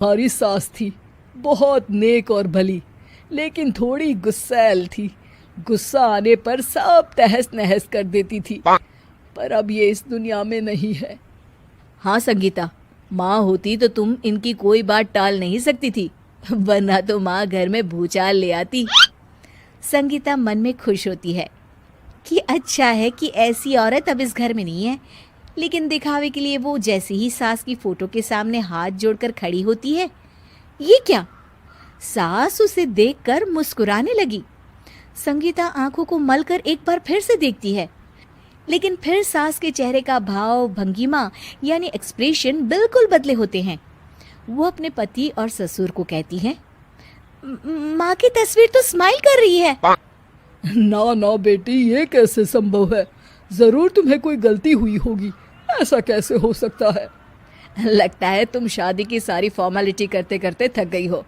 हमारी सास थी, बहुत नेक और भली, लेकिन थोड़ी गुस्सैल थी। गुस्सा आने पर सब तहस नहस कर देती थी। पर अब ये इस दुनिया में नहीं है। हाँ संगीता, माँ होती तो तुम इनकी कोई बात टाल नहीं सकती थी, वरना तो माँ घर में भूचाल ले आती। संगीता मन में खुश होती है कि अच्छा है कि ऐसी औरत अब इस घर में नहीं है। लेकिन दिखावे के लिए वो जैसे ही सास की फोटो के सामने हाथ जोड़कर खड़ी होती है, ये क्या? सास उसे देखकर मुस्कुराने लगी। संगीता आंखों को मलकर एक बार फिर से देखती है, लेकिन फिर सास के चेहरे का भाव, भंगिमा यानी एक्सप्रेशन बिल्कुल बदले होते हैं। वो अपने पति और ससुर को कहती है, माँ की तस्वीर तो स्माइल कर रही है। ना ना बेटी, ये कैसे संभव है? जरूर तुम्हें कोई गलती हुई होगी। ऐसा कैसे हो सकता है? लगता है तुम शादी की सारी फॉर्मेलिटी करते करते थक गई हो।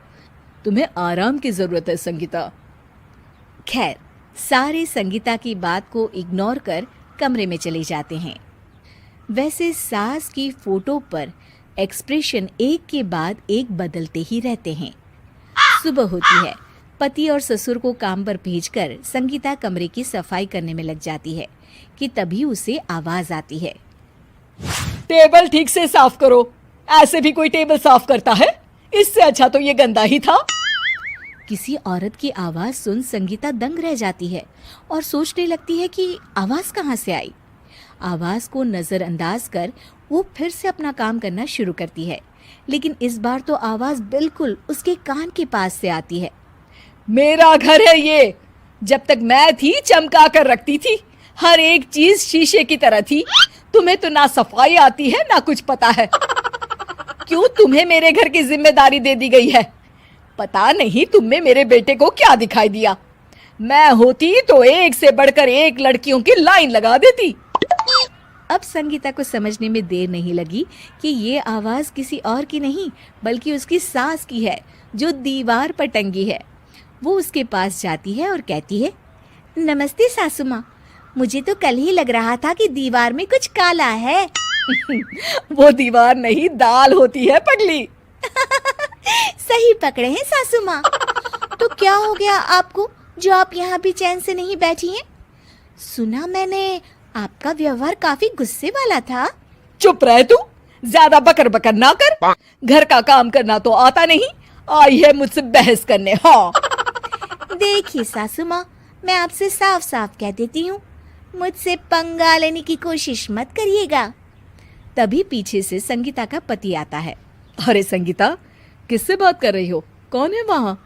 तुम्हें आराम की जरूरत है संगीता। खैर, सारे संगीता की बात को इग्नोर कर कमरे में चले जाते हैं। वैसे सास की फोटो पर एक्सप्रेशन एक के बाद एक बदलते ही रहते हैं। सुबह होती है। पति और ससुर को काम पर भेजकर संगीता कमरे की सफाई करने में लग जाती है कि तभी उसे आवाज आती है, टेबल ठीक से साफ करो। ऐसे भी कोई टेबल साफ करता है? इससे अच्छा तो ये गंदा ही था। किसी औरत की आवाज सुन संगीता दंग रह जाती है और सोचने लगती है कि आवाज कहाँ से आई। आवाज को नजरअंदाज कर वो फिर से अपना काम करना शुरू करती है, लेकिन इस बार तो आवाज बिल्कुल उसके कान के पास से आती है। मेरा घर है ये। जब तक मैं थी चमका कर रखती थी। हर एक चीज शीशे की तरह थी। तुम्हें तो ना सफाई आती है ना कुछ पता है। क्यों तुम्हें मेरे घर की जिम्मेदारी दे दी गई है? पता नहीं तुम में मेरे बेटे को क्या दिखाई दिया। मैं होती तो एक से बढ़कर एक लड़कियों की लाइन लगा देती। अब संगीता को समझने में देर नहीं लगी कि ये आवाज किसी और की नहीं बल्कि उसकी सास की है, जो दीवार पर टंगी है। वो उसके पास जाती है और कहती है, नमस्ते सासू माँ, मुझे तो कल ही लग रहा था कि दीवार में कुछ काला है। वो दीवार नहीं, दाल होती है पगली। सही पकड़े हैं सासू माँ। तो क्या हो गया आपको जो आप यहाँ भी चैन से नहीं बैठी हैं? सुना मैंने आपका व्यवहार काफी गुस्से वाला था। चुप रहे तू, ज्यादा बकर बकर ना कर। घर का काम करना तो आता नहीं, आई है मुझसे बहस करने। हाँ देखिए सासू माँ, मैं आपसे साफ साफ कह देती हूँ, मुझसे पंगा लेने की कोशिश मत करिएगा। तभी पीछे से संगीता का पति आता है। अरे संगीता, किससे बात कर रही हो? कौन है वहाँ?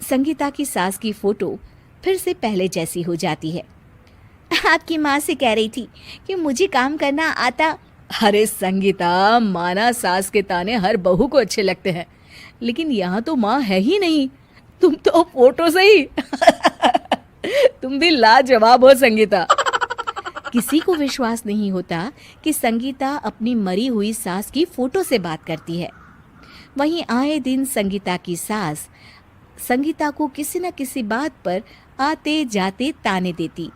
संगीता की सास की फोटो फिर से पहले जैसी हो जाती है। आपकी माँ से कह रही थी कि मुझे काम करना आता। अरे संगीता, माना सास के ताने हर बहू को अच्छे लगते हैं, लेकिन यहाँ तो माँ है ही नहीं। तुम तो फोटो से ही तुम भी लाजवाब हो संगीता। किसी को विश्वास नहीं होता कि संगीता अपनी मरी हुई सास की फोटो से बात करती है। वहीं आए दिन संगीता की सास संगीता को किसी न किसी बात पर आते जाते ताने देती।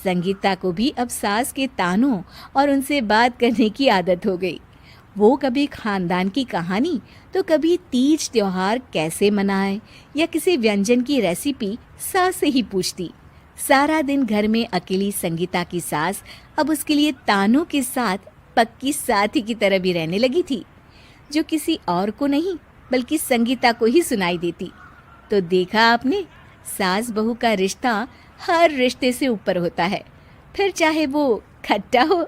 संगीता को भी अब सास के तानों और उनसे बात करने की आदत हो गई। वो कभी खानदान की कहानी तो कभी तीज त्योहार कैसे मनाए या किसी व्यंजन की रेसिपी सास से ही पूछती। सारा दिन घर में अकेली संगीता की सास अब उसके लिए तानों के साथ पक्की साथी की तरह भी रहने लगी थी, जो किसी और को नहीं बल्कि संगीता को ही सुनाई देती। तो देखा आपने, सास बहू का रिश्ता हर रिश्ते से ऊपर होता है, फिर चाहे वो खट्टा हो